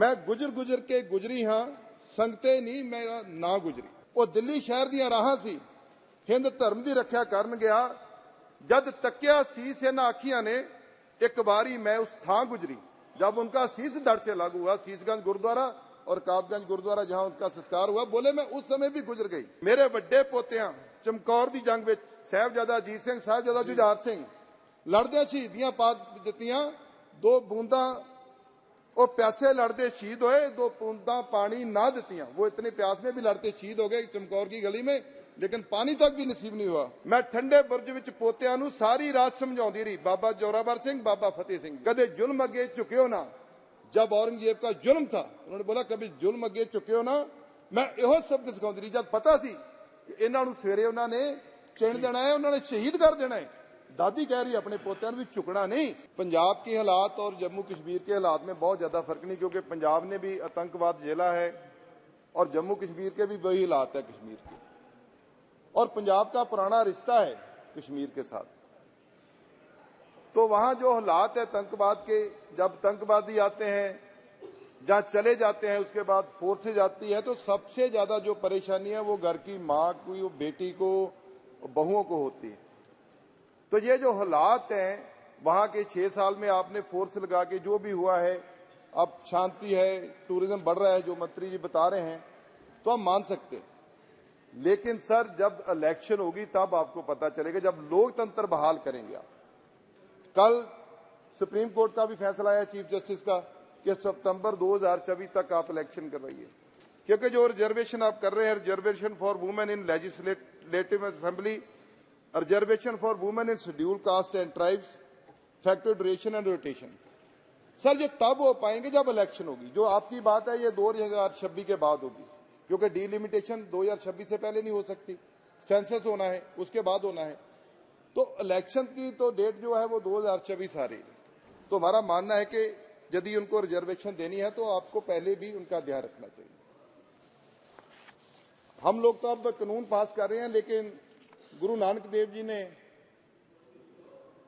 मैं गुजर गुजर के गुजरी हाँ, संगते नहीं मेरा ना गुजरी। वो दिल्ली शहर ਦੀਆਂ ਰਾਹਾਂ ਸੀ, हिंद धर्म की रक्षा करन गया, जद तकिया शीस इन आखियां ने, एक बारी मैं उस थां गुजरी। जब उनका शीस धड़ से लागू हुआ, शीसगंज गुरुद्वारा और काबगंज गुरुद्वारा जहां उनका संस्कार हुआ, बोले मैं उस समय भी गुजर गई। मेरे बड़े पोतियां चमकौर की जंग में साहिबजादा अजीत सिंह, साहिबजादा जुझार सिंह लड़दे शहीदियां पा दित्तियां, दो बूंदा वो प्यासे लड़ते शहीद हुए, दो बूंदा पानी ना दित्तियां। वो इतनी प्यास में भी लड़ते शहीद हो गए चमकौर की गली में, लेकिन पानी तक भी नसीब नहीं हुआ। मैं ठंडे बुरज विच पोतियां नूं सारी रात समझाउंदी रही, बाबा जोरावर सिंह, बाबा फतेह सिंह, कदे जुल्म अगे झुकियो ना। जब औरंगजेब का जुल्म था, उन्होंने बोला कभी जुल्म अगे झुकियो ना। मैं इहो सबक सिखाउंदी रही, जब पता सी कि इन्हां नूं सवेरे उन्होंने चिण देना है, उन्होंने शहीद कर देना है। दादी कह रही अपने पोतियां भी झुकना नहीं। पंजाब के हालात और जम्मू कश्मीर के हालात में बहुत ज्यादा फर्क नहीं, क्योंकि पंजाब ने भी आतंकवाद झेला है और जम्मू कश्मीर के भी वही हालात है कश्मीर के, और पंजाब का पुराना रिश्ता है कश्मीर के साथ। तो वहां जो हालात है आतंकवाद के, जब आतंकवादी आते हैं जहां चले जाते हैं, उसके बाद फोर्सेज आती है, तो सबसे ज्यादा जो परेशानी है वो घर की माँ को, बेटी को, बहुओं को होती है। तो ये जो हालात हैं वहां के 6 साल में आपने फोर्स लगा के जो भी हुआ है, अब शांति है, टूरिज्म बढ़ रहा है, जो मंत्री जी बता रहे हैं, तो हम मान सकते हैं। लेकिन सर जब इलेक्शन होगी तब आपको पता चलेगा, जब लोकतंत्र बहाल करेंगे आप। कल सुप्रीम कोर्ट का भी फैसला आया चीफ जस्टिस का कि सितंबर 2024 तक आप इलेक्शन करवाइए, क्योंकि जो रिजर्वेशन आप कर रहे हैं, reservation for women in legislative assembly, reservation for women in schedule caste and tribes, factor duration and rotation, sir ये तब हो पाएंगे जब इलेक्शन होगी। जो आपकी बात है ये 2026 के बाद होगी, क्योंकि डिलिमिटेशन 2026 से पहले नहीं हो सकती, सेंसस होना है, उसके बाद होना है। तो इलेक्शन की तो डेट जो है वो 2024 आ रही है। तो हमारा मानना है कि यदि उनको रिजर्वेशन देनी है तो आपको पहले भी उनका ध्यान रखना चाहिए। हम लोग तो अब कानून पास कर रहे हैं, लेकिन गुरु नानक देव जी ने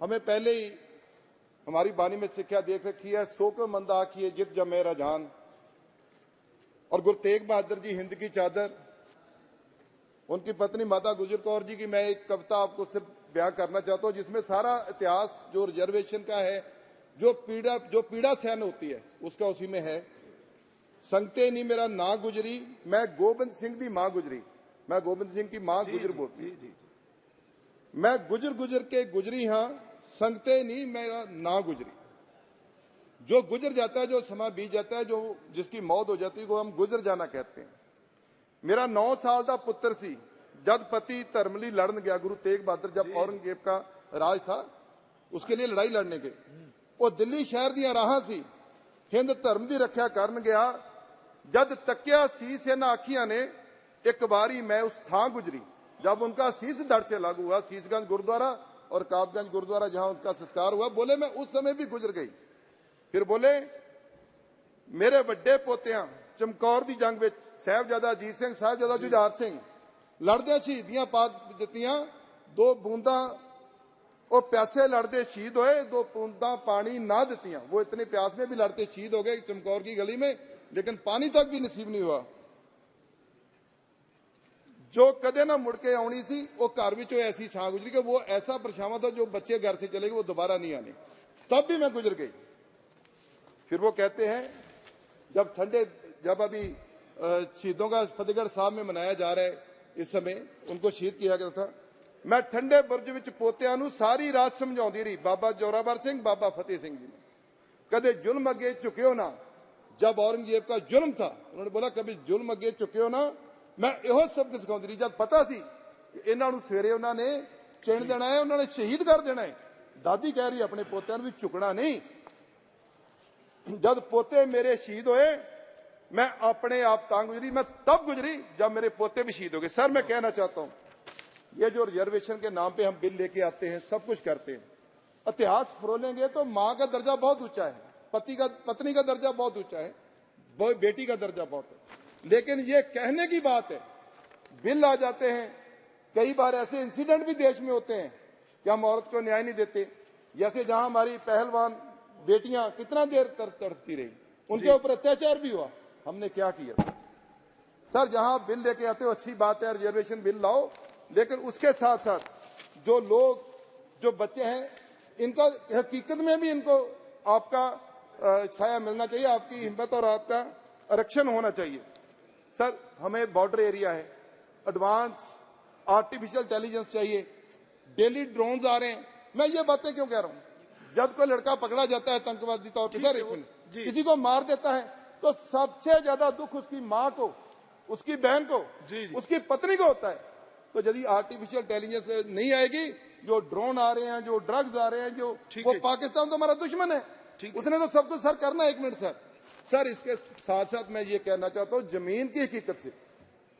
हमें पहले ही हमारी बानी में शिक्षा दे रखी है, सो को मंदा आखिए जित जमे रजान। और गुरु तेग बहादुर जी हिंद की चादर, उनकी पत्नी माता गुजर कौर जी की मैं एक कविता आपको सिर्फ बयां करना चाहता हूं, जिसमें सारा इतिहास जो रिजर्वेशन का है, जो पीड़ा सहन होती है उसका उसी में है। संगते नहीं मेरा ना गुजरी, मैं गोबिंद सिंह की मां गुजरी। मैं गोबिंद सिंह की मां गुजर बोलती, मैं गुजर गुजर के गुजरी हाँ, संगते नहीं मेरा ना गुजरी। जो गुजर जाता है, जो समय बीत जाता है, जो जिसकी मौत हो जाती है, वो हम गुजर जाना कहते हैं। मेरा 9 साल का पुत्र सी, जब पति धर्म लिए लड़न गया, गुरु तेग बहादुर जब औरंगजेब का राज था, उसके लिए लड़ाई लड़ने गए। वो दिल्ली शहर ਦੀਆਂ ਰਾਹਾਂ ਸੀ, हिंद धर्म की रक्षा करन गया, जद तकिया शीस इन आखियां ने, एक बारी मैं उस थां गुजरी। जब उनका शीस धड़ से लागू हुआ, शीसगंज गुरुद्वारा और काबगंज गुरुद्वारा जहां उनका संस्कार हुआ, बोले मैं उस समय भी गुजर गई। फिर बोले मेरे बड़े पोतियां चमकौर की जंग में साहिबजादा अजीत सिंह, साहिबजादा जुझार सिंह लड़दे शहीदियां पा दित्तियां, दो बूंदा वो प्यासे लड़ते शहीद हुए, दो बूंदा पानी ना दित्तियां। वो इतनी प्यास में भी लड़ते शहीद हो गए चमकौर की गली में, लेकिन पानी तक भी नसीब नहीं हुआ। जो कदे ना मुड़ के आनी सी, वो घर में ऐसी छां गुजरी कि वो ऐसा परछावां था, जो बच्चे घर से चले गए वो दोबारा नहीं आने, तब भी मैं गुजर गई। फिर वो कहते हैं जब अभी शहीदों का फतेहगढ़ साहब में मनाया जा रहा है, इस समय उनको शहीद किया गया था, मैं ठंडे बुरज विच पोतियां नूं सारी रात समझाउंदी रही, बाबा जोरावर सिंह, बाबा फतेह सिंह जी ने, कदे जुल्म अगे झुकियो ना। जब औरंगजेब का जुल्म था, उन्होंने बोला कभी जुल्म अगे झुकियो ना। मैं इहो सबक सिखाउंदी रही, जब पता सी कि इन्हां नूं सवेरे उन्होंने चिण देना है, उन्होंने शहीद कर देना है। दादी कह रही अपने पोतियां नूं भी झुकना नहीं। जब पोते मेरे शहीद हुए, मैं अपने आप तां गुजरी, मैं तब गुजरी जब मेरे पोते भी शहीद हो गए। सर मैं कहना चाहता हूं, ये जो रिजर्वेशन के नाम पे हम बिल लेके आते हैं, सब कुछ करते हैं, इतिहास फरोलेंगे तो मां का दर्जा बहुत ऊंचा है, पत्नी का दर्जा बहुत ऊंचा है, बेटी का दर्जा बहुत है। लेकिन ये कहने की बात है, बिल आ जाते हैं। कई बार ऐसे इंसिडेंट भी देश में होते हैं कि हम औरत को न्याय नहीं देते, जैसे जहां हमारी पहलवान बेटियां कितना देर तड़पती रही, उनके ऊपर अत्याचार भी हुआ। हमने क्या किया? सर, जहां बिल लेके आते हो अच्छी बात है, रिजर्वेशन बिल लाओ, लेकिन उसके साथ साथ जो लोग, जो बच्चे हैं, इनका हकीकत में भी इनको आपका छाया मिलना चाहिए, आपकी हिम्मत और आपका आरक्षण होना चाहिए। सर, हमें बॉर्डर एरिया है, एडवांस आर्टिफिशियल इंटेलिजेंस चाहिए, डेली ड्रोन्स आ रहे हैं। मैं ये बातें क्यों कह रहा हूं? जब कोई लड़का पकड़ा जाता है आतंकवादी तौर पर, सर एक मिनट, किसी को मार देता है तो सबसे ज्यादा दुख उसकी मां को, उसकी बहन को, उसकी पत्नी को होता है। तो यदि आर्टिफिशियल इंटेलिजेंस नहीं आएगी, जो ड्रोन आ रहे हैं, जो ड्रग्स आ रहे हैं, जो वो पाकिस्तान तो हमारा दुश्मन है, उसने तो सब कुछ सर करना है। एक मिनट सर, इसके साथ साथ मैं ये कहना चाहता हूं, जमीन की हकीकत से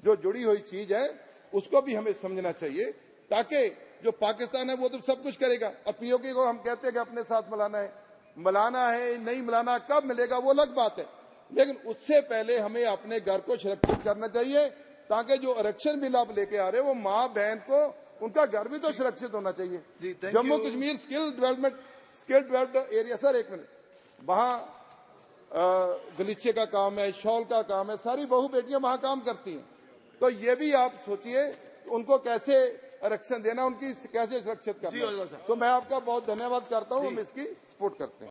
जो जुड़ी हुई चीज है उसको भी हमें समझना चाहिए, ताकि जो पाकिस्तान है वो तो सब कुछ करेगा। अब पीओके को हम कहते हैं कि अपने साथ मिलाना है, नहीं मिलाना, कब मिलेगा वो अलग बात है, लेकिन उससे पहले हमें अपने घर को सुरक्षित करना चाहिए, ताकि जो आरक्षण बिल आप लेके आ रहे हो वो माँ बहन को, उनका घर भी तो सुरक्षित होना चाहिए। Jammu Kashmir skill developed area, sir एक मिनट, वहां गलीचे का काम है, शॉल का काम है, सारी बहू बेटियां वहां काम करती हैं। तो ये भी आप सोचिए उनको कैसे आरक्षण देना, उनकी कैसे सुरक्षित करना। तो मैं आपका बहुत धन्यवाद करता हूँ, हम इसकी सपोर्ट करते हैं।